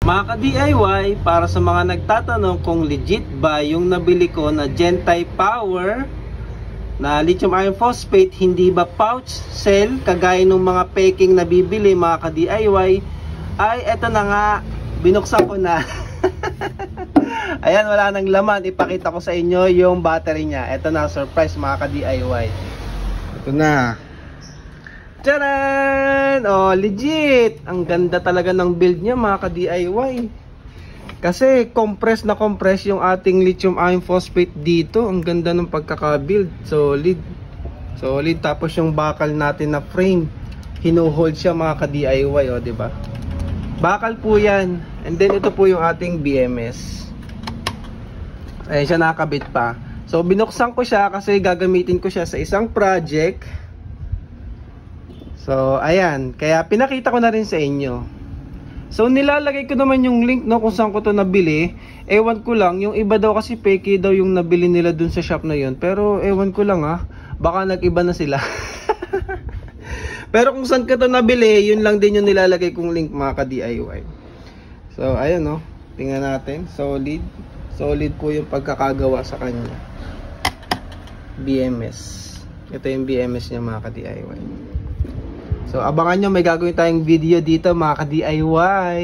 Mga ka-DIY, para sa mga nagtatanong kung legit ba yung nabili ko na Gentile Power na lithium iron phosphate, hindi ba pouch cell kagaya ng mga peking na bibili mga ka-DIY, ay eto na nga, binuksan ko na. Ayan, wala nang laman. Ipakita ko sa inyo yung battery niya. Eto na, surprise mga ka-DIY. Ito na. Tcharan! Oh, legit! Ang ganda talaga ng build niya mga ka-DIY. Kasi compress na compress yung ating lithium iron phosphate dito. Ang ganda ng pagkaka-build. Solid. Solid. Tapos yung bakal natin na frame, hinuhold siya mga ka-DIY, oh, diba? Bakal po yan. And then ito po yung ating BMS. Ayan siya, nakakabit pa. So binuksan ko siya kasi gagamitin ko siya sa isang project. So ayan, kaya pinakita ko na rin sa inyo. So nilalagay ko naman yung link, no, kung saan ko to nabili. Ewan ko lang, yung iba daw kasi fake daw yung nabili nila dun sa shop na yun. Pero ewan ko lang baka nag-iba na sila. Pero kung saan ko to nabili, yun lang din yung nilalagay kong link mga ka-DIY. So ayan, no, tingnan natin. Solid. Solid po yung pagkakagawa sa kanya. BMS. Ito yung BMS niya mga ka-DIY. So abangan nyo, may gagawin tayong video dito mga ka-DIY.